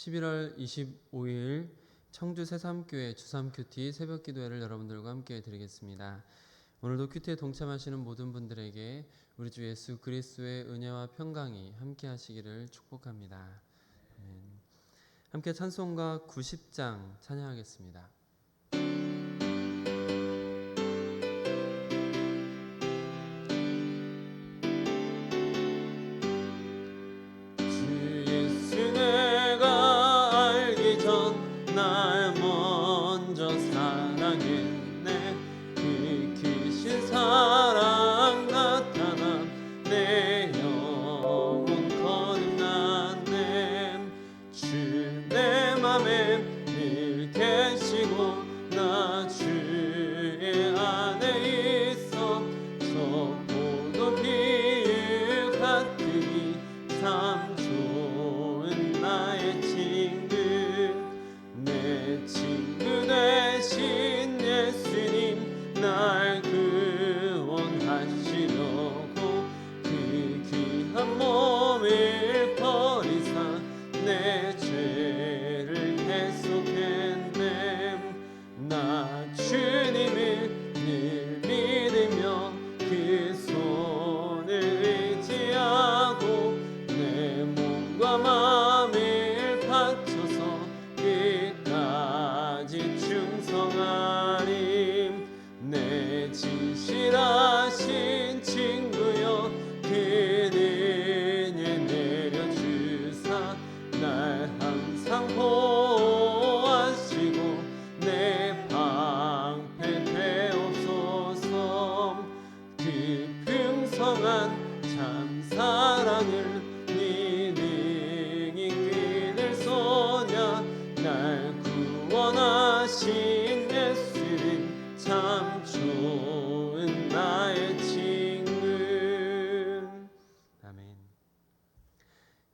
11월 25일 청주 새삼교회 주삼큐티 새벽기도회를 여러분들과 함께 드리겠습니다. 오늘도 큐티에 동참하시는 모든 분들에게 우리 주 예수 그리스도의 은혜와 평강이 함께 하시기를 축복합니다. 아멘. 함께 찬송가 90장 찬양하겠습니다.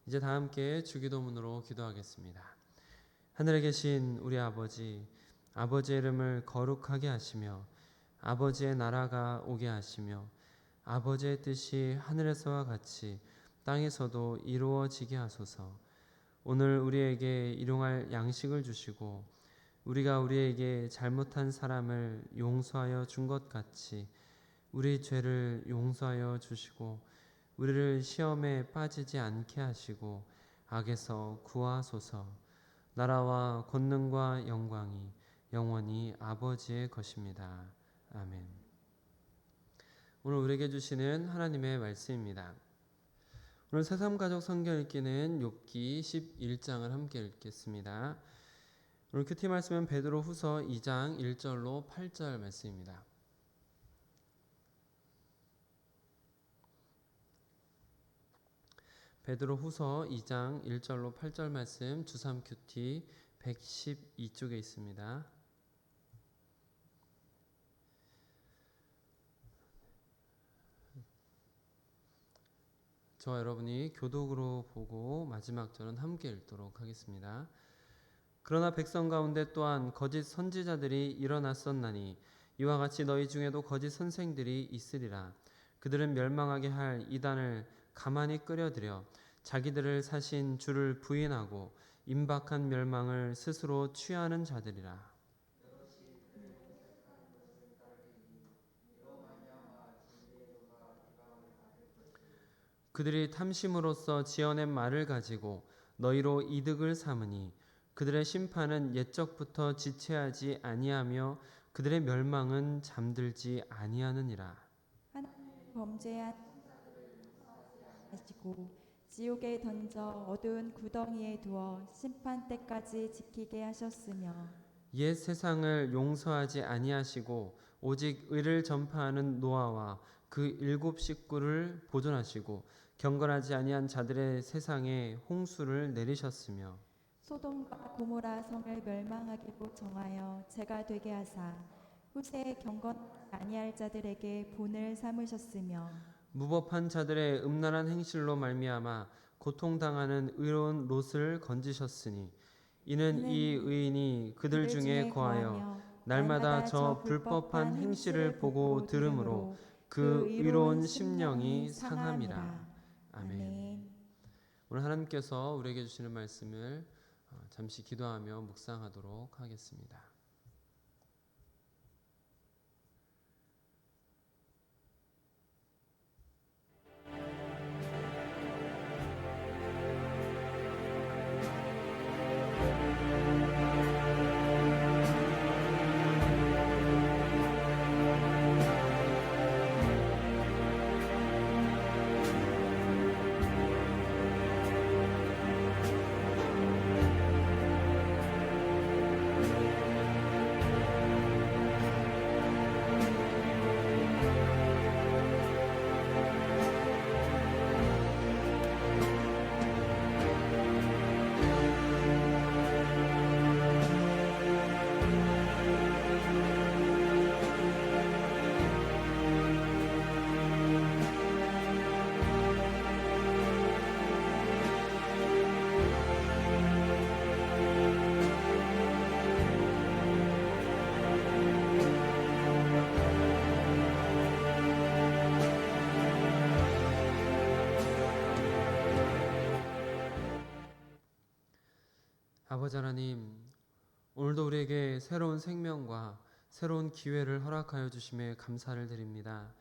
이제 다 함께 주기도문으로 기도하겠습니다. 하늘에 계신 우리 아버지, 아버지의 이름을 거룩하게 하시며 아버지의 나라가 오게 하시며 아버지의 뜻이 하늘에서와 같이 땅에서도 이루어지게 하소서. 오늘 우리에게 일용할 양식을 주시고 우리가 우리에게 잘못한 사람을 용서하여 준 것 같이 우리 죄를 용서하여 주시고 우리를 시험에 빠지지 않게 하시고 악에서 구하소서. 나라와 권능과 영광이 영원히 아버지의 것입니다. 아멘. 오늘 우리에게 주시는 하나님의 말씀입니다. 오늘 새삼가족 성경 읽기는 욥기 11장을 함께 읽겠습니다. 오늘 큐티 말씀은 베드로 후서 2장 1절로 8절 말씀입니다. 베드로 후서 2장 1절로 8절 말씀 주삼 큐티 112쪽에 있습니다. 저와 여러분이 교독으로 보고 마지막 절은 함께 읽도록 하겠습니다. 그러나 백성 가운데 또한 거짓 선지자들이 일어났었나니 이와 같이 너희 중에도 거짓 선생들이 있으리라. 그들은 멸망하게 할 이단을 가만히 끌어들여 자기들을 사신 주를 부인하고 임박한 멸망을 스스로 취하는 자들이라. 그들이 탐심으로써 지어낸 말을 가지고 너희로 이득을 삼으니 그들의 심판은 옛적부터 지체하지 아니하며 그들의 멸망은 잠들지 아니하느니라. 범죄한 하시고 지옥에 던져 어두운 구덩이에 두어 심판 때까지 지키게 하셨으며 옛 세상을 용서하지 아니하시고 오직 의를 전파하는 노아와 그 7 식구를 보존하시고 경건하지 아니한 자들의 세상에 홍수를 내리셨으며 소돔과 고모라 성을 멸망하기로 정하여 죄가 되게 하사 후세에 경건하지 아니할 자들에게 본을 삼으셨으며 무법한 자들의 음란한 행실로 말미암아 고통당하는 의로운 롯을 건지셨으니 이는 이 의인이 그들 중에 거하여 날마다 저 불법한 행실을 보고 들으므로 그 의로운 심령이 상함이라. 아멘. 오늘 하나님께서 우리에게 주시는 말씀을 잠시 기도하며 묵상하도록 하겠습니다. 아버지 하나님, 오늘도 우리에게 새로운 생명과 새로운 기회를 허락하여 주심에 감사를 드립니다.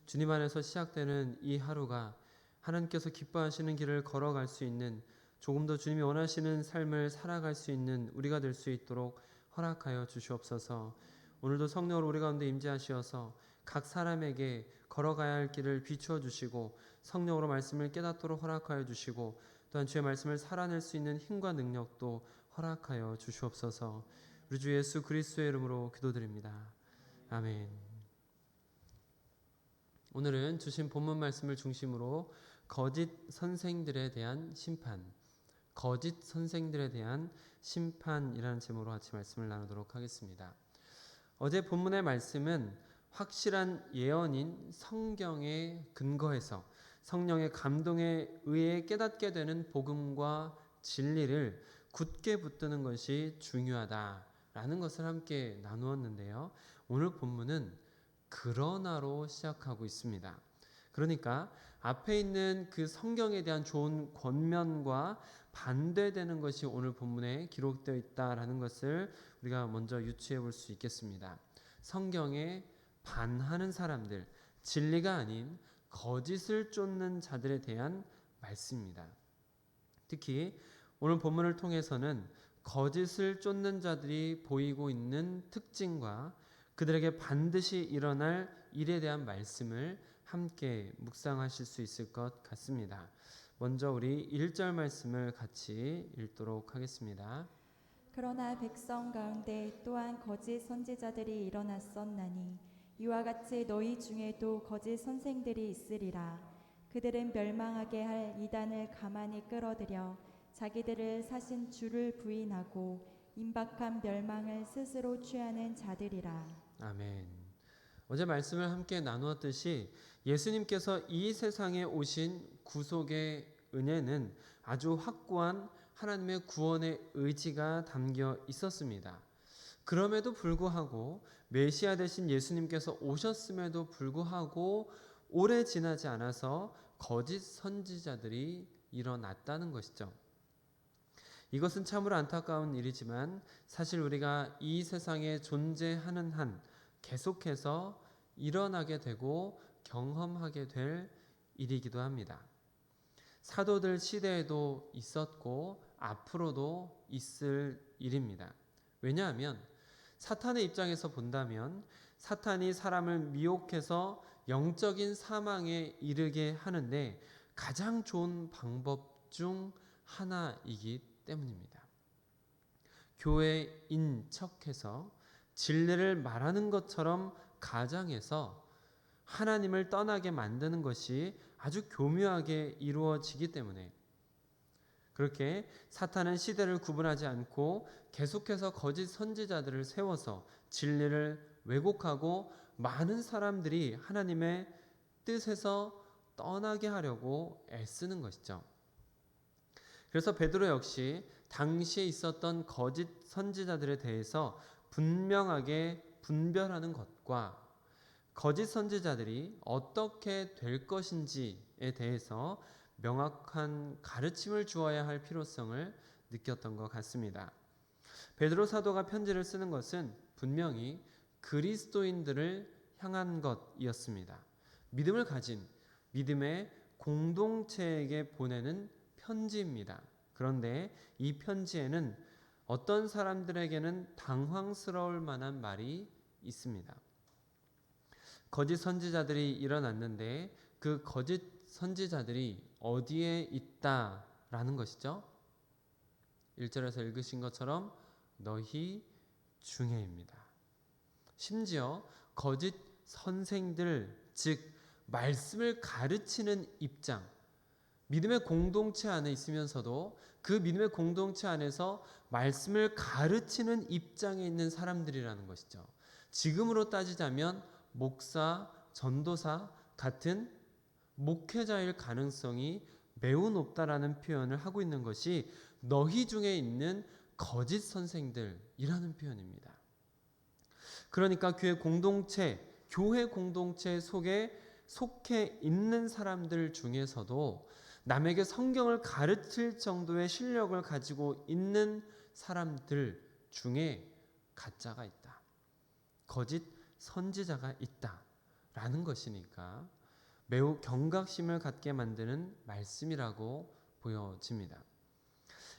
주님 안에서 시작되는 이 하루가 하나님께서 기뻐하시는 길을 걸어갈 수 있는, 조금 더 주님이 원하시는 삶을 살아갈 수 있는 우리가 될 수 있도록 허락하여 주시옵소서. 오늘도 성령으로 우리 가운데 임재하시어서 각 사람에게 걸어가야 할 길을 비추어 주시고 성령으로 말씀을 깨닫도록 허락하여 주시고, 또한 주의 말씀을 살아낼 수 있는 힘과 능력도 허락하여 주시옵소서. 우리 주 예수 그리스도의 이름으로 기도드립니다. 아멘. 오늘은 주신 본문 말씀을 중심으로 거짓 선생들에 대한 심판, 거짓 선생들에 대한 심판이라는 제목으로 같이 말씀을 나누도록 하겠습니다. 어제 본문의 말씀은 확실한 예언인 성경에 근거해서 성령의 감동에 의해 깨닫게 되는 복음과 진리를 굳게 붙드는 것이 중요하다라는 것을 함께 나누었는데요. 오늘 본문은 그러나로 시작하고 있습니다. 그러니까 앞에 있는 그 성경에 대한 좋은 권면과 반대되는 것이 오늘 본문에 기록되어 있다라는 것을 우리가 먼저 유추해 볼 수 있겠습니다. 성경에 반하는 사람들, 진리가 아닌 거짓을 쫓는 자들에 대한 말씀입니다. 특히 오늘 본문을 통해서는 거짓을 쫓는 자들이 보이고 있는 특징과 그들에게 반드시 일어날 일에 대한 말씀을 함께 묵상하실 수 있을 것 같습니다. 먼저 우리 1절 말씀을 같이 읽도록 하겠습니다. 그러나 백성 가운데 또한 거짓 선지자들이 일어났었나니 이와 같이 너희 중에도 거짓 선생들이 있으리라. 그들은 멸망하게 할 이단을 가만히 끌어들여 자기들을 사신 주를 부인하고 임박한 멸망을 스스로 취하는 자들이라. 아멘. 어제 말씀을 함께 나누었듯이 예수님께서 이 세상에 오신 구속의 은혜는 아주 확고한 하나님의 구원의 의지가 담겨 있었습니다. 그럼에도 불구하고 메시아 되신 예수님께서 오셨음에도 불구하고 오래 지나지 않아서 거짓 선지자들이 일어났다는 것이죠. 이것은 참으로 안타까운 일이지만 사실 우리가 이 세상에 존재하는 한 계속해서 일어나게 되고 경험하게 될 일이기도 합니다. 사도들 시대에도 있었고 앞으로도 있을 일입니다. 왜냐하면 사탄의 입장에서 본다면 사탄이 사람을 미혹해서 영적인 사망에 이르게 하는데 가장 좋은 방법 중 하나이기 때문입니다. 교회인 척해서 진리를 말하는 것처럼 가장해서 하나님을 떠나게 만드는 것이 아주 교묘하게 이루어지기 때문에 그렇게 사탄은 시대를 구분하지 않고 계속해서 거짓 선지자들을 세워서 진리를 왜곡하고 많은 사람들이 하나님의 뜻에서 떠나게 하려고 애쓰는 것이죠. 그래서 베드로 역시 당시에 있었던 거짓 선지자들에 대해서 분명하게 분별하는 것과 거짓 선지자들이 어떻게 될 것인지에 대해서 명확한 가르침을 주어야 할 필요성을 느꼈던 것 같습니다. 베드로 사도가 편지를 쓰는 것은 분명히 그리스도인들을 향한 것이었습니다. 믿음을 가진 믿음의 공동체에게 보내는 편지입니다. 그런데 이 편지에는 어떤 사람들에게는 당황스러울 만한 말이 있습니다. 거짓 선지자들이 일어났는데 그 거짓 선지자들이 어디에 있다라는 것이죠. 1절에서 읽으신 것처럼 너희 중에입니다. 심지어 거짓 선생들, 즉 말씀을 가르치는 입장, 믿음의 공동체 안에 있으면서도 그 믿음의 공동체 안에서 말씀을 가르치는 입장에 있는 사람들이라는 것이죠. 지금으로 따지자면 목사, 전도사 같은 목회자일 가능성이 매우 높다라는 표현을 하고 있는 것이 너희 중에 있는 거짓 선생들이라는 표현입니다. 그러니까 교회 공동체 속에 속해 있는 사람들 중에서도 남에게 성경을 가르칠 정도의 실력을 가지고 있는 사람들 중에 가짜가 있다. 거짓 선지자가 있다라는 것이니까 매우 경각심을 갖게 만드는 말씀이라고 보여집니다.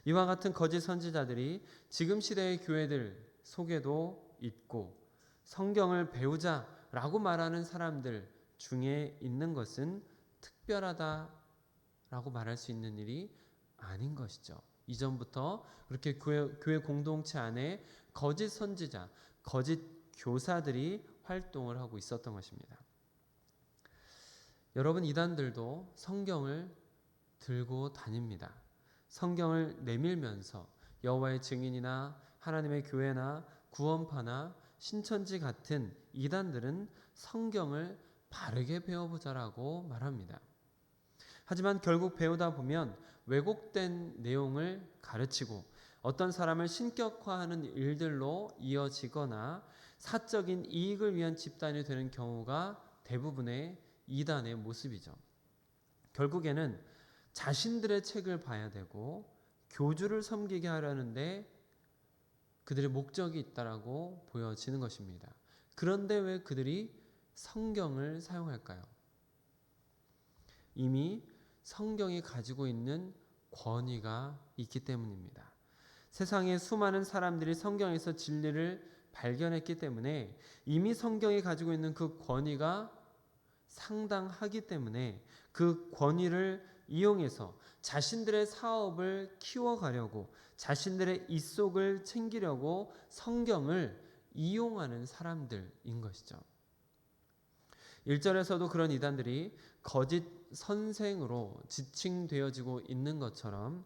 이와 같은 거짓 선지자들이 지금 시대의 교회들 속에도 있고 성경을 배우자라고 말하는 사람들 중에 있는 것은 특별하다라고 말할 수 있는 일이 아닌 것이죠. 이전부터 그렇게 교회 공동체 안에 거짓 선지자, 거짓 교사들이 활동을 하고 있었던 것입니다. 여러분, 이단들도 성경을 들고 다닙니다. 성경을 내밀면서 여호와의 증인이나 하나님의 교회나 구원파나 신천지 같은 이단들은 성경을 바르게 배워보자라고 말합니다. 하지만 결국 배우다 보면 왜곡된 내용을 가르치고 어떤 사람을 신격화하는 일들로 이어지거나 사적인 이익을 위한 집단이 되는 경우가 대부분의 이단의 모습이죠. 결국에는 자신들의 책을 봐야 되고 교주를 섬기게 하려는데 그들의 목적이 있다라고 보여지는 것입니다. 그런데 왜 그들이 성경을 사용할까요? 이미 성경이 가지고 있는 권위가 있기 때문입니다. 세상에 수많은 사람들이 성경에서 진리를 발견했기 때문에 이미 성경이 가지고 있는 그 권위가 상당하기 때문에 그 권위를 이용해서 자신들의 사업을 키워가려고 자신들의 입속을 챙기려고 성경을 이용하는 사람들인 것이죠. 1절에서도 그런 이단들이 거짓 선생으로 지칭되어지고 있는 것처럼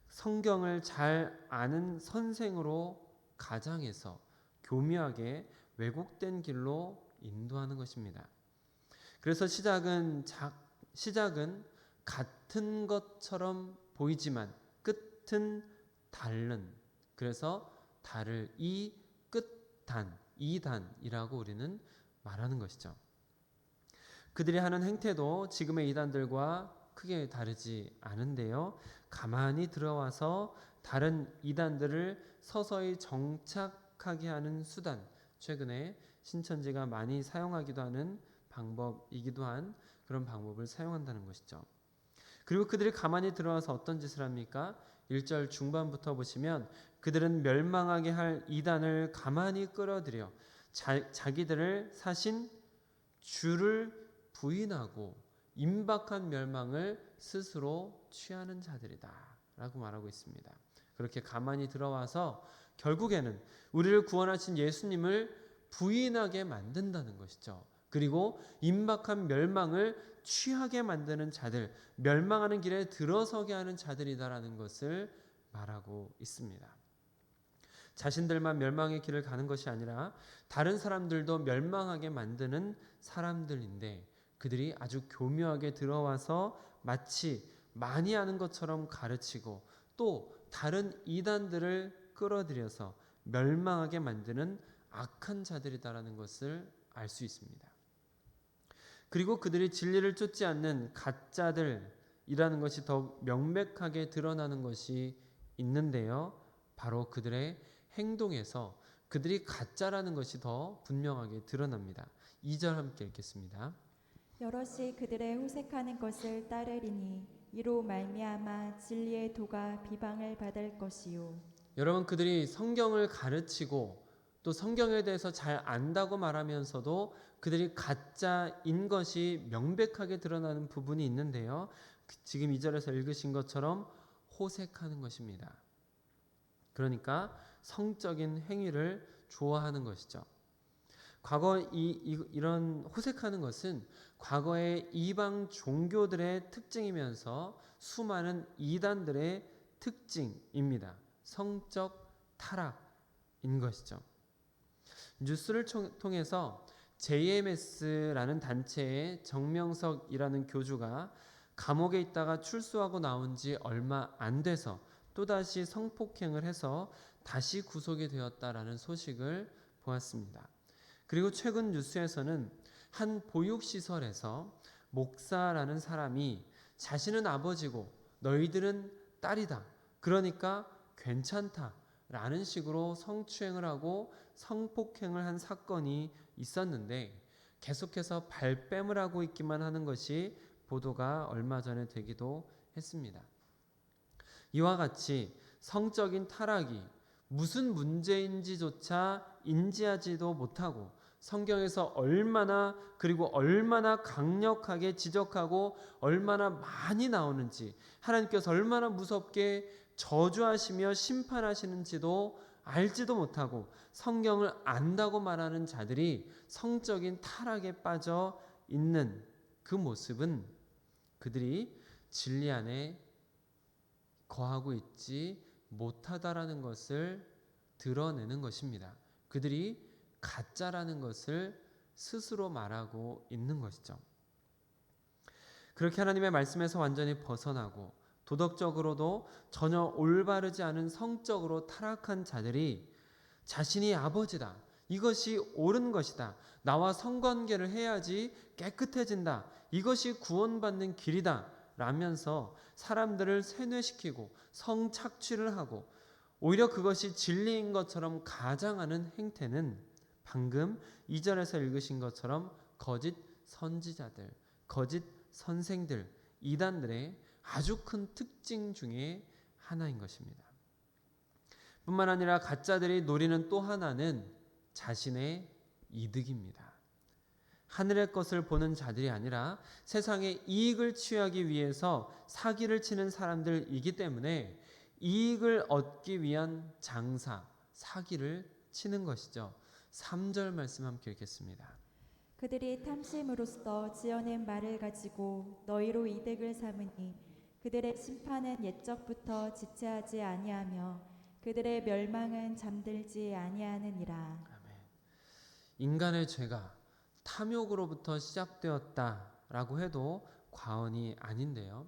성경을 잘 아는 선생으로 가장해서 교묘하게 왜곡된 길로 인도하는 것입니다. 그래서 시작은 같은 것처럼 보이지만 끝은 다른, 그래서 다를 이 끝단, 이단이라고 우리는 말하는 것이죠. 그들이 하는 행태도 지금의 이단들과 크게 다르지 않은데요. 가만히 들어와서 다른 이단들을 서서히 정착하게 하는 수단, 최근에 신천지가 많이 사용하기도 하는 방법이기도 한 그런 방법을 사용한다는 것이죠. 그리고 그들이 가만히 들어와서 어떤 짓을 합니까? 1절 중반부터 보시면 그들은 멸망하게 할 이단을 가만히 끌어들여 자기들을 사신 주를 부인하고 임박한 멸망을 스스로 취하는 자들이다 라고 말하고 있습니다. 그렇게 가만히 들어와서 결국에는 우리를 구원하신 예수님을 부인하게 만든다는 것이죠. 그리고 임박한 멸망을 취하게 만드는 자들, 멸망하는 길에 들어서게 하는 자들이다라는 것을 말하고 있습니다. 자신들만 멸망의 길을 가는 것이 아니라 다른 사람들도 멸망하게 만드는 사람들인데 그들이 아주 교묘하게 들어와서 마치 많이 아는 것처럼 가르치고 또 다른 이단들을 끌어들여서 멸망하게 만드는 악한 자들이다라는 것을 알 수 있습니다. 그리고 그들이 진리를 쫓지 않는 가짜들이라는 것이 더욱 명백하게 드러나는 것이 있는데요. 바로 그들의 행동에서 그들이 가짜라는 것이 더 분명하게 드러납니다. 2절 함께 읽겠습니다. 여럿이 그들의 호색하는 것을 따르리니 이로 말미암아 진리의 도가 비방을 받을 것이요. 여러분, 그들이 성경을 가르치고 또 성경에 대해서 잘 안다고 말하면서도 그들이 가짜인 것이 명백하게 드러나는 부분이 있는데요. 지금 2절에서 읽으신 것처럼 호색하는 것입니다. 그러니까 성적인 행위를 좋아하는 것이죠. 과거 이런 호색하는 것은 과거의 이방 종교들의 특징이면서 수많은 이단들의 특징입니다. 성적 타락인 것이죠. 뉴스를 통해서 JMS라는 단체의 정명석이라는 교주가 감옥에 있다가 출소하고 나온 지 얼마 안 돼서 또다시 성폭행을 해서 다시 구속이 되었다라는 소식을 보았습니다. 그리고 최근 뉴스에서는 한 보육시설에서 목사라는 사람이 자신은 아버지고 너희들은 딸이다. 그러니까 괜찮다. 라는 식으로 성추행을 하고 성폭행을 한 사건이 있었는데 계속해서 발뺌을 하고 있기만 하는 것이 보도가 얼마 전에 되기도 했습니다. 이와 같이 성적인 타락이 무슨 문제인지조차 인지하지도 못하고 성경에서 얼마나 강력하게 지적하고 얼마나 많이 나오는지 하나님께서 얼마나 무섭게 저주하시며 심판하시는지도 알지도 못하고 성경을 안다고 말하는 자들이 성적인 타락에 빠져 있는 그 모습은 그들이 진리 안에 거하고 있지 못하다라는 것을 드러내는 것입니다. 그들이 가짜라는 것을 스스로 말하고 있는 것이죠. 그렇게 하나님의 말씀에서 완전히 벗어나고 도덕적으로도 전혀 올바르지 않은 성적으로 타락한 자들이 자신이 아버지다. 이것이 옳은 것이다. 나와 성관계를 해야지 깨끗해진다. 이것이 구원받는 길이다. 라면서 사람들을 세뇌시키고 성착취를 하고 오히려 그것이 진리인 것처럼 가장하는 행태는 방금 2절에서 읽으신 것처럼 거짓 선지자들, 거짓 선생들, 이단들의 아주 큰 특징 중에 하나인 것입니다. 뿐만 아니라 가짜들이 노리는 또 하나는 자신의 이득입니다. 하늘의 것을 보는 자들이 아니라 세상의 이익을 취하기 위해서 사기를 치는 사람들이기 때문에 이익을 얻기 위한 장사, 사기를 치는 것이죠. 3절 말씀 함께 읽겠습니다. 그들이 탐심으로써 지어낸 말을 가지고 너희로 이득을 삼으니 그들의 심판은 옛적부터 지체하지 아니하며 그들의 멸망은 잠들지 아니하느니라. 아멘. 인간의 죄가 탐욕으로부터 시작되었다라고 해도 과언이 아닌데요.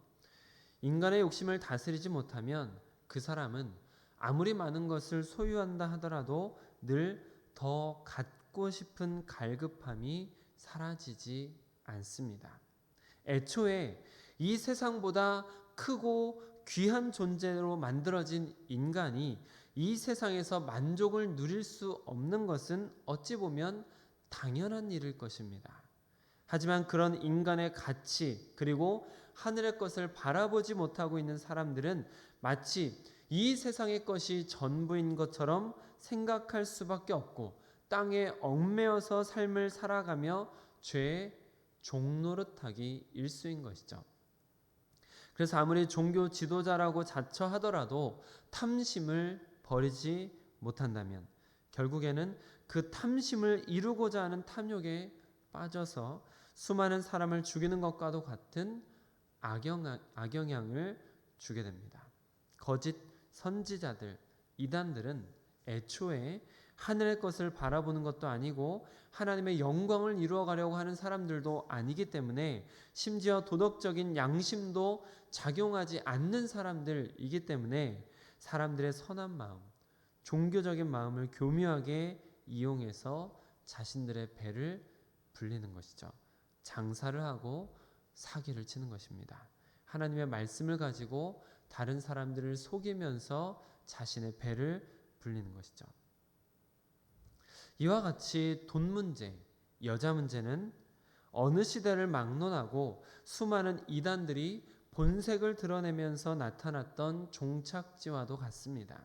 인간의 욕심을 다스리지 못하면 그 사람은 아무리 많은 것을 소유한다 하더라도 늘 더 갖고 싶은 갈급함이 사라지지 않습니다. 애초에 이 세상보다 크고 귀한 존재로 만들어진 인간이 이 세상에서 만족을 누릴 수 없는 것은 어찌 보면 당연한 일일 것입니다. 하지만 그런 인간의 가치 그리고 하늘의 것을 바라보지 못하고 있는 사람들은 마치 이 세상의 것이 전부인 것처럼 생각할 수밖에 없고 땅에 얽매여서 삶을 살아가며 죄의 종노릇하기 일수인 것이죠. 그래서 아무리 종교 지도자라고 자처하더라도 탐심을 버리지 못한다면 결국에는 그 탐심을 이루고자 하는 탐욕에 빠져서 수많은 사람을 죽이는 것과도 같은 악영향을 주게 됩니다. 거짓 선지자들, 이단들은 애초에 하늘의 것을 바라보는 것도 아니고 하나님의 영광을 이루어가려고 하는 사람들도 아니기 때문에 심지어 도덕적인 양심도 작용하지 않는 사람들이기 때문에 사람들의 선한 마음, 종교적인 마음을 교묘하게 이용해서 자신들의 배를 불리는 것이죠. 장사를 하고 사기를 치는 것입니다. 하나님의 말씀을 가지고 다른 사람들을 속이면서 자신의 배를 불리는 것이죠. 이와 같이 돈 문제, 여자 문제는 어느 시대를 막론하고 수많은 이단들이 본색을 드러내면서 나타났던 종착지와도 같습니다.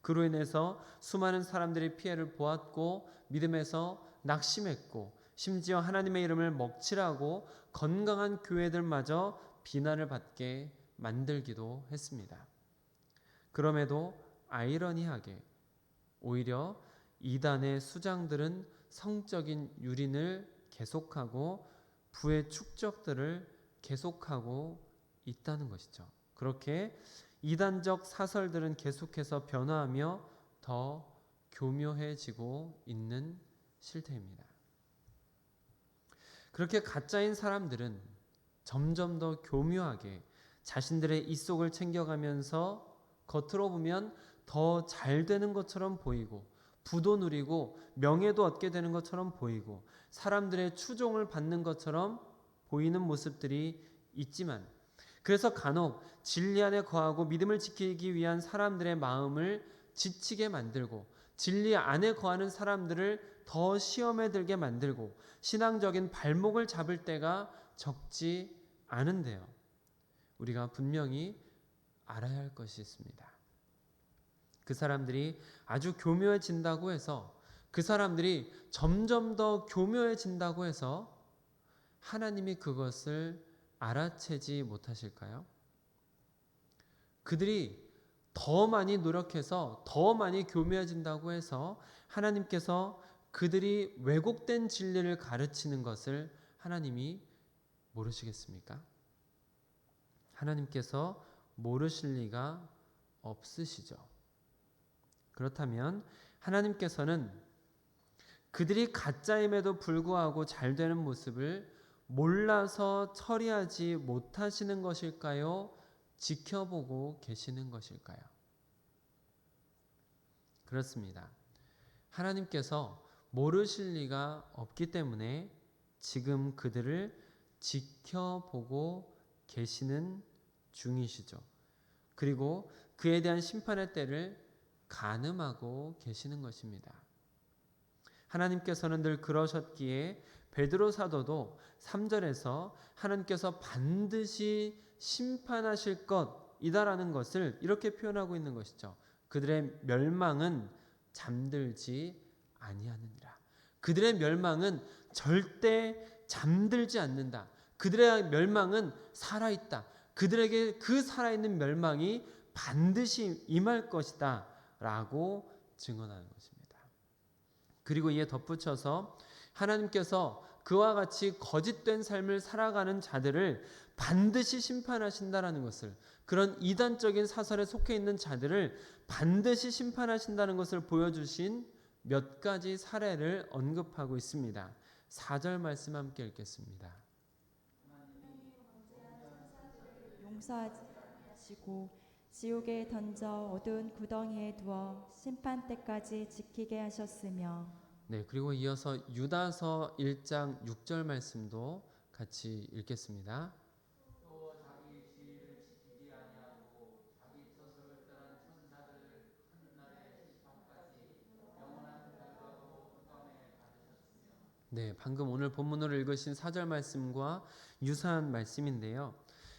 그로 인해서 수많은 사람들이 피해를 보았고 믿음에서 낙심했고 심지어 하나님의 이름을 먹칠하고 건강한 교회들마저 비난을 받게 만들기도 했습니다. 그럼에도 아이러니하게 오히려 이단의 수장들은 성적인 유린을 계속하고 부의 축적들을 계속하고 있다는 것이죠. 그렇게 이단적 사설들은 계속해서 변화하며 더 교묘해지고 있는 실태입니다. 그렇게 가짜인 사람들은 점점 더 교묘하게 자신들의 입속을 챙겨가면서 겉으로 보면 더 잘 되는 것처럼 보이고 부도 누리고 명예도 얻게 되는 것처럼 보이고 사람들의 추종을 받는 것처럼 보이는 모습들이 있지만 그래서 간혹 진리 안에 거하고 믿음을 지키기 위한 사람들의 마음을 지치게 만들고 진리 안에 거하는 사람들을 더 시험에 들게 만들고 신앙적인 발목을 잡을 때가 적지 않은데요. 우리가 분명히 알아야 할 것이 있습니다. 그 사람들이 아주 교묘해진다고 해서 그 사람들이 점점 더 교묘해진다고 해서 하나님이 그것을 알아채지 못하실까요? 그들이 더 많이 노력해서 더 많이 교묘해진다고 해서 하나님께서 그들이 왜곡된 진리를 가르치는 것을 하나님이 모르시겠습니까? 하나님께서 모르실 리가 없으시죠. 그렇다면 하나님께서는 그들이 가짜임에도 불구하고 잘 되는 모습을 몰라서 처리하지 못하시는 것일까요? 지켜보고 계시는 것일까요? 그렇습니다. 하나님께서 모르실 리가 없기 때문에 지금 그들을 지켜보고 계시는 중이시죠. 그리고 그에 대한 심판의 때를 가늠하고 계시는 것입니다. 하나님께서는 늘 그러셨기에 베드로 사도도 3절에서 하나님께서 반드시 심판하실 것이다라는 것을 이렇게 표현하고 있는 것이죠. 그들의 멸망은 잠들지 아니하느니라. 그들의 멸망은 절대 잠들지 않는다. 그들의 멸망은 살아있다. 그들에게 그 살아있는 멸망이 반드시 임할 것이다 라고 증언하는 것입니다. 그리고 이에 덧붙여서 하나님께서 그와 같이 거짓된 삶을 살아가는 자들을 반드시 심판하신다라는 것을, 그런 이단적인 사설에 속해 있는 자들을 반드시 심판하신다는 것을 보여주신 몇 가지 사례를 언급하고 있습니다. 4절 말씀 함께 읽겠습니다. 용서하시고 지옥에 던져 어두운 구덩이에 두어 심판 때까지 지키게 하셨으며. 네, 그리고 이어서 유다서 1장 6절 말씀도 같이 읽겠습니다. 네, 방금 오늘 본문으로 읽으신 4절 말씀과 유사한 말씀인데요.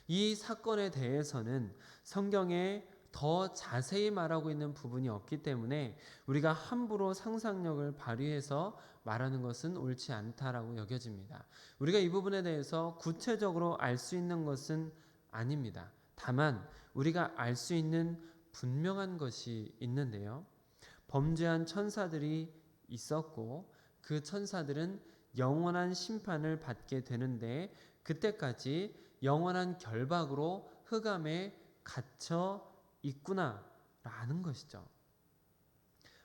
이 사건에 대해서는 성경에 더 자세히 말하고 있는 부분이 없기 때문에 우리가 함부로 상상력을 발휘해서 말하는 것은 옳지 않다라고 여겨집니다. 우리가 이 부분에 대해서 구체적으로 알 수 있는 것은 아닙니다. 다만 우리가 알 수 있는 분명한 것이 있는데요. 범죄한 천사들이 있었고 그 천사들은 영원한 심판을 받게 되는데 그때까지 영원한 결박으로 흑암에 갇혀 있구나라는 것이죠.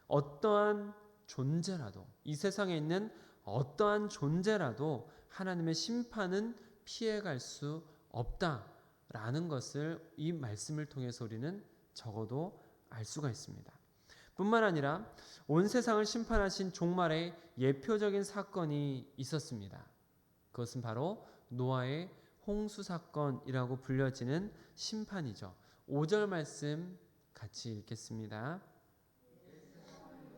어떠한 존재라도, 이 세상에 있는 어떠한 존재라도 하나님의 심판은 피해갈 수 없다라는 것을 이 말씀을 통해서 우리는 적어도 알 수가 있습니다. 뿐만 아니라 온 세상을 심판하신 종말의 예표적인 사건이 있었습니다. 그것은 바로 노아의 홍수 사건이라고 불려지는 심판이죠. 5절 말씀 같이 읽겠습니다.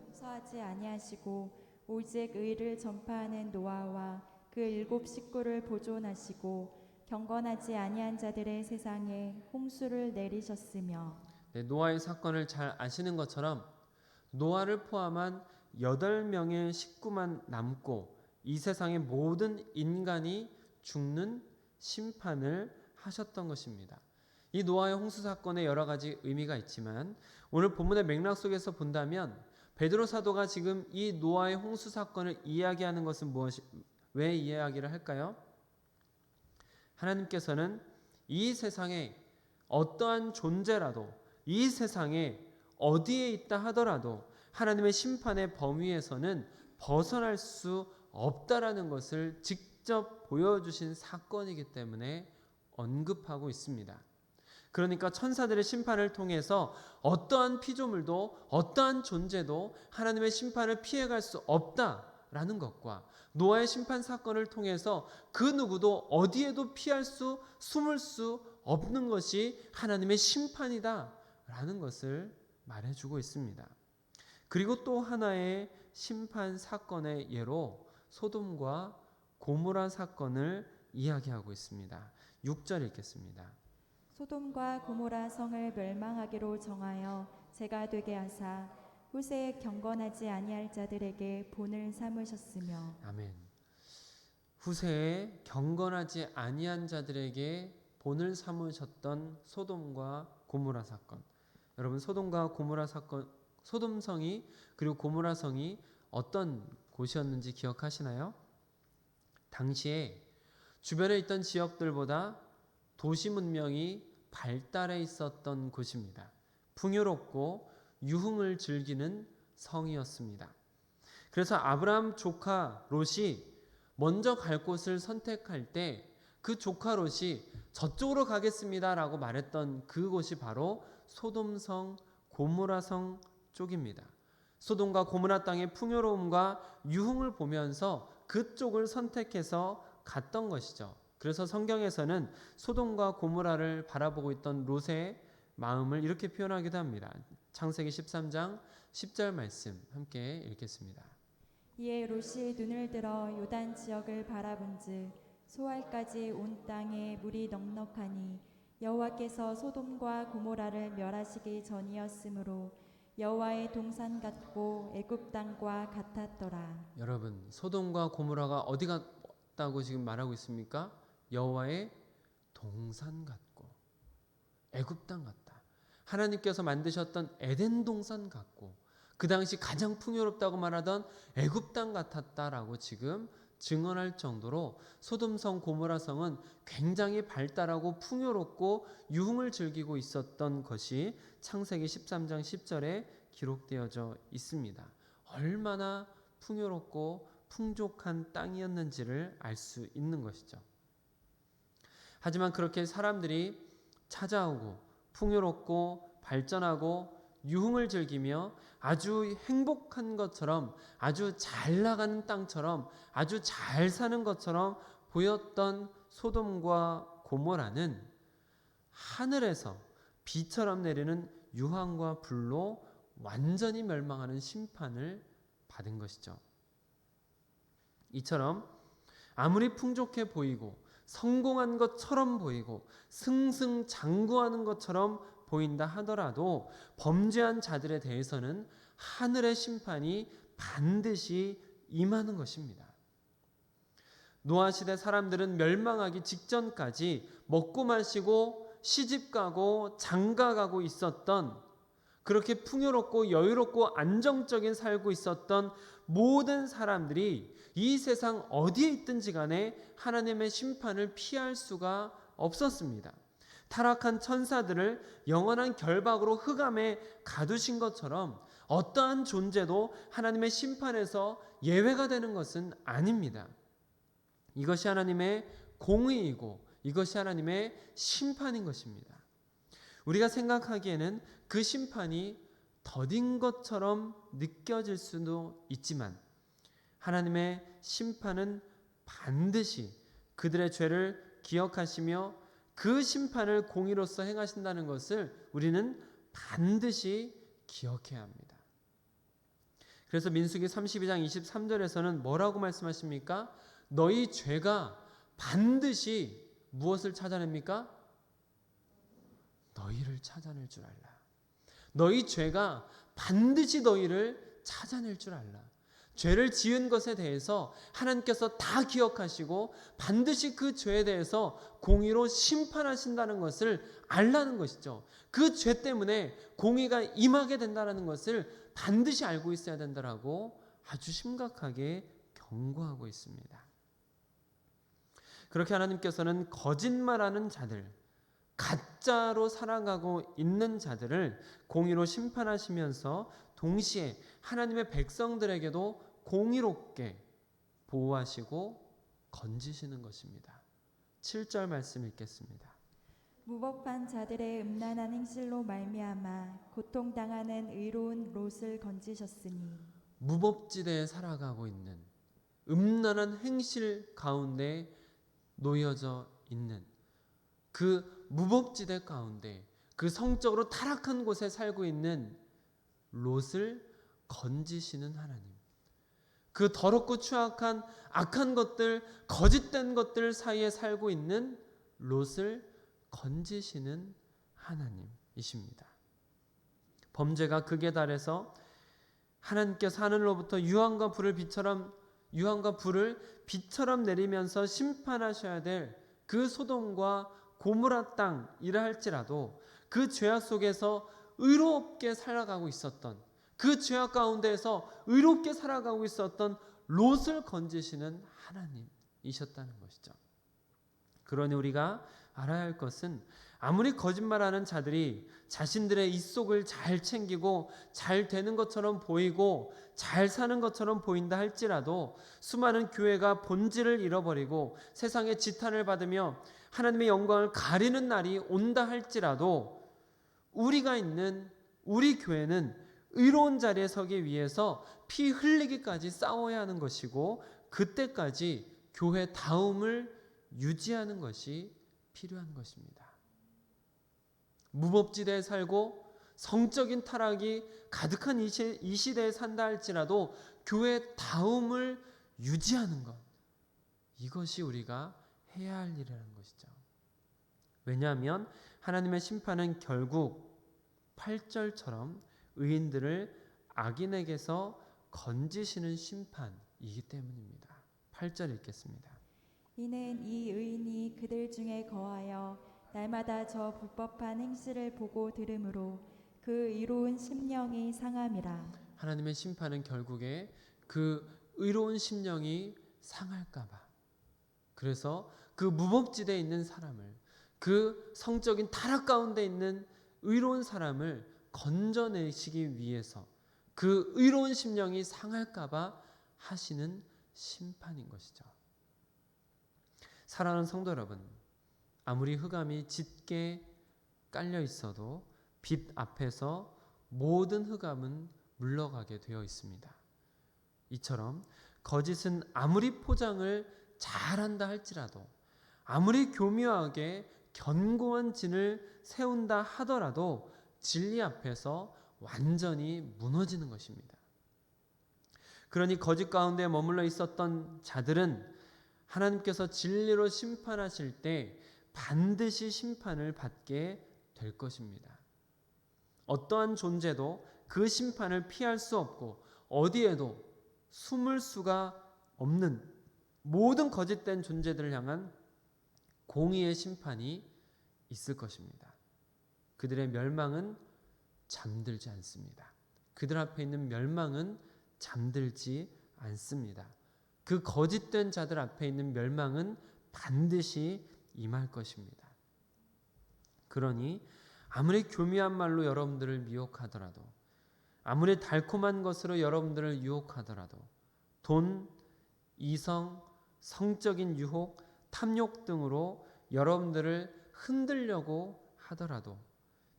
용서하지 아니하시고 오직 의를 전파하는 노아와 그 7 식구를 보존하시고 경건하지 아니한 자들의 세상에 홍수를 내리셨으며. 네, 노아의 사건을 잘 아시는 것처럼 노아를 포함한 8명의 식구만 남고 이 세상의 모든 인간이 죽는 심판을 하셨던 것입니다. 이 노아의 홍수 사건에 여러 가지 의미가 있지만 오늘 본문의 맥락 속에서 본다면 베드로 사도가 지금 이 노아의 홍수 사건을 이야기하는 것은 왜 이야기를 할까요? 하나님께서는 이 세상에 어떠한 존재라도 이 세상에 어디에 있다 하더라도 하나님의 심판의 범위에서는 벗어날 수 없다라는 것을 직접 보여주신 사건이기 때문에 언급하고 있습니다. 그러니까 천사들의 심판을 통해서 어떠한 피조물도 어떠한 존재도 하나님의 심판을 피해갈 수 없다라는 것과 노아의 심판 사건을 통해서 그 누구도 어디에도 숨을 수 없는 것이 하나님의 심판이다라는 것을 말해주고 있습니다. 그리고 또 하나의 심판 사건의 예로 소돔과 고모라 사건을 이야기하고 있습니다. 6절 읽겠습니다. 소돔과 고모라 성을 멸망하기로 정하여 제가 되게 하사 후세에 경건하지 아니할 자들에게 본을 삼으셨으며. 아멘. 후세에 경건하지 아니한 자들에게 본을 삼으셨던 소돔과 고모라 사건. 여러분, 소돔과 고모라 사건, 소돔성이 그리고 고모라 성이 어떤 곳이었는지 기억하시나요? 당시에 주변에 있던 지역들보다 도시 문명이 발달해 있었던 곳입니다. 풍요롭고 유흥을 즐기는 성이었습니다. 그래서 아브라함 조카 롯이 먼저 갈 곳을 선택할 때 그 조카 롯이 저쪽으로 가겠습니다라고 말했던 그곳이 바로 소돔성, 고모라성 쪽입니다. 소돔과 고모라 땅의 풍요로움과 유흥을 보면서 그쪽을 선택해서 갔던 것이죠. 그래서 성경에서는 소돔과 고모라를 바라보고 있던 롯의 마음을 이렇게 표현하기도 합니다. 창세기 13장 10절 말씀 함께 읽겠습니다. 이에 롯이 눈을 들어 요단 지역을 바라본즉 소알까지 온 땅에 물이 넉넉하니 여호와께서 소돔과 고모라를 멸하시기 전이었으므로 여호와의 동산 같고 애굽 땅과 같았더라. 여러분, 소돔과 고모라가 어디 갔다고 지금 말하고 있습니까? 여호와의 동산 같고 애굽 땅 같다. 하나님께서 만드셨던 에덴 동산 같고 그 당시 가장 풍요롭다고 말하던 애굽 땅 같았다라고 지금 증언할 정도로 소돔성 고모라성은 굉장히 발달하고 풍요롭고 유흥을 즐기고 있었던 것이 창세기 13장 10절에 기록되어져 있습니다. 얼마나 풍요롭고 풍족한 땅이었는지를 알 수 있는 것이죠. 하지만 그렇게 사람들이 찾아오고 풍요롭고 발전하고 유흥을 즐기며 아주 행복한 것처럼 아주 잘 나가는 땅처럼 아주 잘 사는 것처럼 보였던 소돔과 고모라는 하늘에서 비처럼 내리는 유황과 불로 완전히 멸망하는 심판을 받은 것이죠. 이처럼 아무리 풍족해 보이고 성공한 것처럼 보이고 승승장구하는 것처럼 보인다 하더라도 범죄한 자들에 대해서는 하늘의 심판이 반드시 임하는 것입니다. 노아 시대 사람들은 멸망하기 직전까지 먹고 마시고 시집가고 장가가고 있었던, 그렇게 풍요롭고 여유롭고 안정적인 살고 있었던 모든 사람들이 이 세상 어디에 있든지 간에 하나님의 심판을 피할 수가 없었습니다. 타락한 천사들을 영원한 결박으로 흑암에 가두신 것처럼 어떠한 존재도 하나님의 심판에서 예외가 되는 것은 아닙니다. 이것이 하나님의 공의이고 이것이 하나님의 심판인 것입니다. 우리가 생각하기에는 그 심판이 더딘 것처럼 느껴질 수도 있지만 하나님의 심판은 반드시 그들의 죄를 기억하시며 그 심판을 공의로서 행하신다는 것을 우리는 반드시 기억해야 합니다. 그래서 민수기 32장 23절에서는 뭐라고 말씀하십니까? 너희 죄가 반드시 무엇을 찾아냅니까? 너희를 찾아낼 줄 알라. 너희 죄가 반드시 너희를 찾아낼 줄 알라. 죄를 지은 것에 대해서 하나님께서 다 기억하시고 반드시 그 죄에 대해서 공의로 심판하신다는 것을 알라는 것이죠. 그 죄 때문에 공의가 임하게 된다는 것을 반드시 알고 있어야 된다라고 아주 심각하게 경고하고 있습니다. 그렇게 하나님께서는 거짓말하는 자들, 가짜로 살아가고 있는 자들을 공의로 심판하시면서 동시에 하나님의 백성들에게도 공의롭게 보호하시고 건지시는 것입니다. 7절 말씀 읽겠습니다. 무법한 자들의 음란한 행실로 말미암아 고통당하는 의로운 롯을 건지셨으니 무법지대에 살아가고 있는 음란한 행실 가운데 놓여져 있는 그 무법지대 가운데 그 성적으로 타락한 곳에 살고 있는 롯을 건지시는 하나님. 그 더럽고 추악한 악한 것들, 거짓된 것들 사이에 살고 있는 롯을 건지시는 하나님이십니다. 범죄가 극에 달해서 하나님께서 하늘로부터 유황과 불을 비처럼 내리면서 심판하셔야 될 그 소돔과 고모라 땅이라 할지라도 그 죄악 속에서 의롭게 살아가고 있었던, 그 죄악 가운데에서 의롭게 살아가고 있었던 롯을 건지시는 하나님이셨다는 것이죠. 그러니 우리가 알아야 할 것은 아무리 거짓말하는 자들이 자신들의 입속을 잘 챙기고 잘 되는 것처럼 보이고 잘 사는 것처럼 보인다 할지라도 수많은 교회가 본질을 잃어버리고 세상의 지탄을 받으며 하나님의 영광을 가리는 날이 온다 할지라도 우리가 있는 우리 교회는 의로운 자리에 서기 위해서 피 흘리기까지 싸워야 하는 것이고 그때까지 교회 다움을 유지하는 것이 필요한 것입니다. 무법지대에 살고 성적인 타락이 가득한 이 시대에 산다 할지라도 교회 다움을 유지하는 것, 이것이 우리가 해야 할 일이라는 것이죠. 왜냐하면 하나님의 심판은 결국 8절처럼 의인들을 악인에게서 건지시는 심판이기 때문입니다. 8절 읽겠습니다. 이는 이 의인이 그들 중에 거하여 날마다 저 불법한 행실을 보고 들으므로 그 의로운 심령이 상함이라. 하나님의 심판은 결국에 그 의로운 심령이 상할까봐, 그래서 그 무법지대에 있는 사람을, 그 성적인 타락 가운데 있는 의로운 사람을 건져내시기 위해서 그 의로운 심령이 상할까봐 하시는 심판인 것이죠. 사랑하는 성도 여러분, 아무리 흑암이 짙게 깔려 있어도 빛 앞에서 모든 흑암은 물러가게 되어 있습니다. 이처럼 거짓은 아무리 포장을 잘한다 할지라도, 아무리 교묘하게 견고한 진을 세운다 하더라도 진리 앞에서 완전히 무너지는 것입니다. 그러니 거짓 가운데 머물러 있었던 자들은 하나님께서 진리로 심판하실 때 반드시 심판을 받게 될 것입니다. 어떠한 존재도 그 심판을 피할 수 없고 어디에도 숨을 수가 없는 모든 거짓된 존재들을 향한 공의의 심판이 있을 것입니다. 그들의 멸망은 잠들지 않습니다. 그들 앞에 있는 멸망은 잠들지 않습니다. 그 거짓된 자들 앞에 있는 멸망은 반드시 임할 것입니다. 그러니 아무리 교묘한 말로 여러분들을 미혹하더라도, 아무리 달콤한 것으로 여러분들을 유혹하더라도, 돈, 이성, 성적인 유혹, 탐욕 등으로 여러분들을 흔들려고 하더라도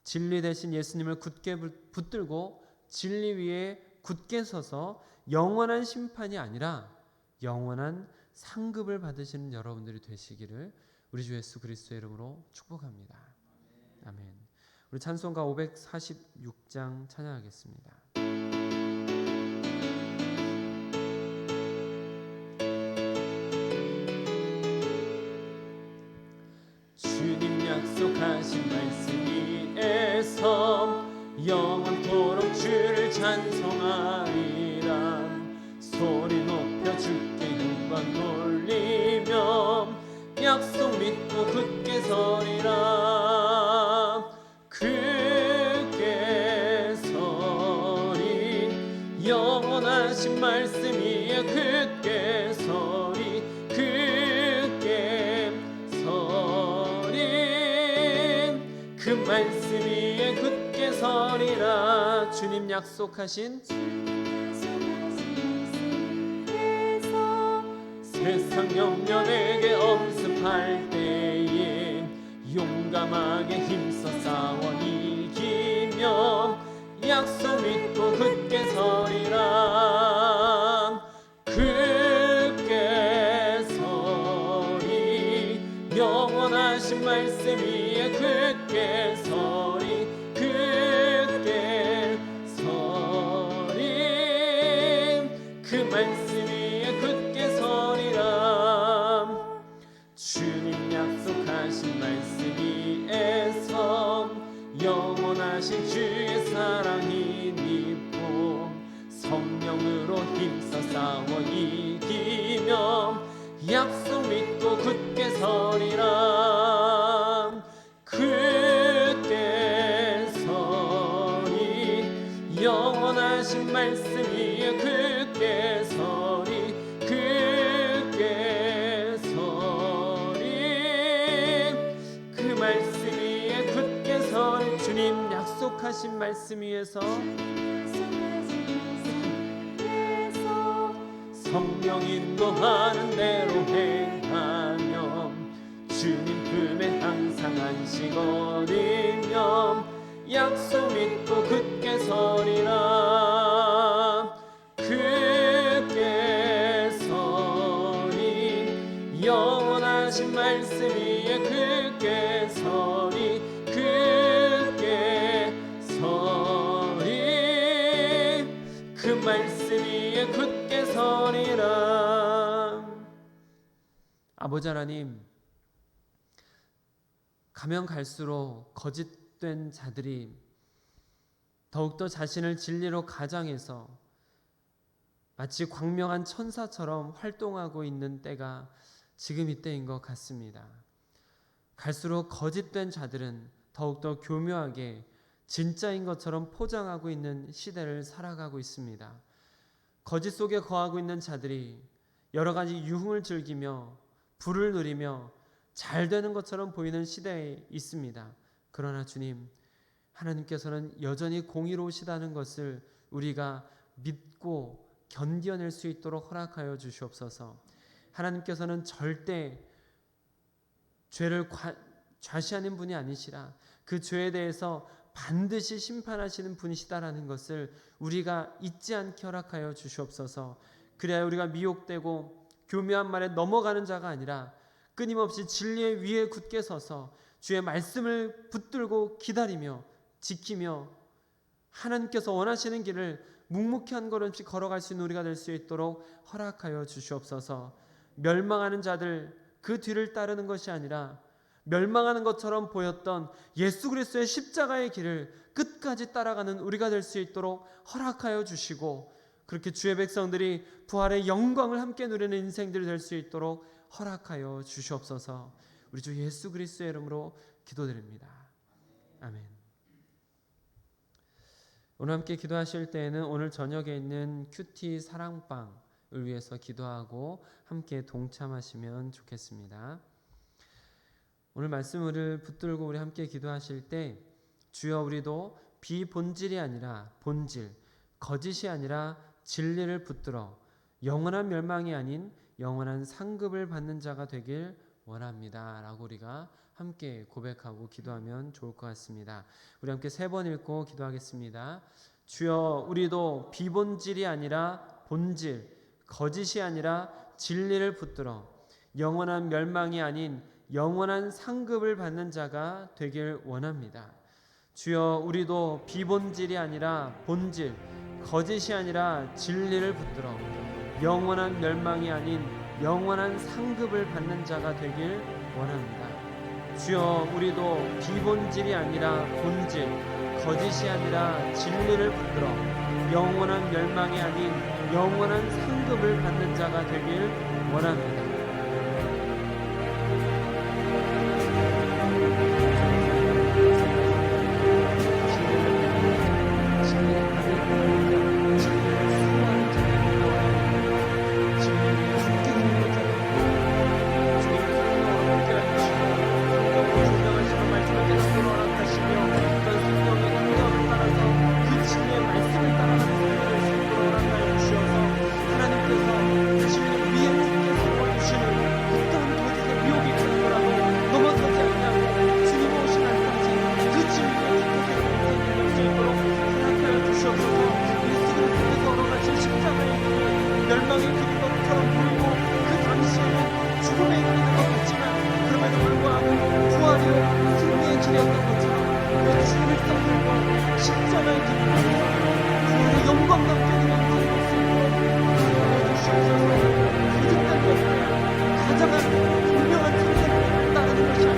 진리 대신 예수님을 굳게 붙들고 진리 위에 굳게 서서 영원한 심판이 아니라 영원한 상급을 받으시는 여러분들이 되시기를 우리 주 예수 그리스도의 이름으로 축복합니다. 아멘. 우리 찬송가 546장 찬양하겠습니다. 주님 약속하신 말씀 위에서 영원토록 주를 찬송하리라. 소리 높여 주께 영광 돌리며 약속 믿고 굳게 서리라. 굳게 서리 영원하신 말씀 위에 굳게 서리 굳게 서리 그 말씀 위에 굳게 서리라. 주님 약속하신 세상 영년에게 엄습할 때에 용감하게 힘써 싸워 이기며 약속 믿고 굳게 서리라. 굳게 서리 영원하신 말씀 위에 굳게 서리 굳게 서리 그 말씀 위에 굳게 서리라. 주님 약속하신 말씀 위에서 영원하신 주의 사랑이 믿고 성령으로 힘써 싸워 이기며 약속 믿고 굳게 서리라. 굳게 서리 영원하신 말씀 위에 굳게 서리 굳게 서리 그 말씀 위에 굳게 서리. 주님 약속하신 말씀 위에서 성령 인도하는 대로 행하며 주님 품에 항상 안식거리며 약속 믿고 굳게 서리라. 굳게 서리 영원하신 말씀 위에 굳게 서리 굳게 서리 그 말씀 위에 굳게 서리라. 아버지 하나님, 가면 갈수록 거짓된 자들이 더욱더 자신을 진리로 가장해서 마치 광명한 천사처럼 활동하고 있는 때가 지금 이때인 것 같습니다. 갈수록 거짓된 자들은 더욱더 교묘하게 진짜인 것처럼 포장하고 있는 시대를 살아가고 있습니다. 거짓 속에 거하고 있는 자들이 여러 가지 유흥을 즐기며 부를 누리며 잘 되는 것처럼 보이는 시대에 있습니다. 그러나 주님, 하나님께서는 여전히 공의로우시다는 것을 우리가 믿고 견뎌낼 수 있도록 허락하여 주시옵소서. 하나님께서는 절대 죄를 좌시하는 분이 아니시라. 그 죄에 대해서 반드시 심판하시는 분이시다라는 것을 우리가 잊지 않게 허락하여 주시옵소서. 그래야 우리가 미혹되고 교묘한 말에 넘어가는 자가 아니라 끊임없이 진리의 위에 굳게 서서 주의 말씀을 붙들고 기다리며 지키며 하나님께서 원하시는 길을 묵묵히 한 걸음씩 걸어갈 수 있는 우리가 될 수 있도록 허락하여 주시옵소서. 멸망하는 자들 그 뒤를 따르는 것이 아니라 멸망하는 것처럼 보였던 예수 그리스도의 십자가의 길을 끝까지 따라가는 우리가 될 수 있도록 허락하여 주시고, 그렇게 주의 백성들이 부활의 영광을 함께 누리는 인생들이 될 수 있도록 허락하여 주시옵소서. 우리 주 예수 그리스도의 이름으로 기도드립니다. 아멘. 오늘 함께 기도하실 때에는 오늘 저녁에 있는 큐티 사랑방을 위해서 기도하고 함께 동참하시면 좋겠습니다. 오늘 말씀을 붙들고 우리 함께 기도하실 때, 주여 우리도 비본질이 아니라 본질, 거짓이 아니라 진리를 붙들어 영원한 멸망이 아닌 영원한 상급을 받는 자가 되길 원합니다 라고 우리가 함께 고백하고 기도하면 좋을 것 같습니다. 우리 함께 3번 읽고 기도하겠습니다. 주여 우리도 비본질이 아니라 본질, 거짓이 아니라 진리를 붙들어 영원한 멸망이 아닌 영원한 상급을 받는 자가 되길 원합니다. 주여, 우리도 비본질이 아니라 본질, 거짓이 아니라 진리를 붙들어 영원한 멸망이 아닌 영원한 상급을 받는 자가 되길 원합니다. 주여, 우리도 비본질이 아니라 본질, 거짓이 아니라 진리를 붙들어 영원한 멸망이 아닌 영원한 상급을 받는 자가 되길 원합니다. 멸망의 길이처럼 보이고 그 당시에는 죽음의 길인 것 같지만 그럼에도 불구하고 부활이요 승리의 길이었던 것처럼 그 주님을 떠들고 십자가의 길을 통해서 부활의 영광답게 그냥 살고 있고 주시옵소서. 거짓된 것을 가장한 분명한 선생님을 따르는 것이 아니라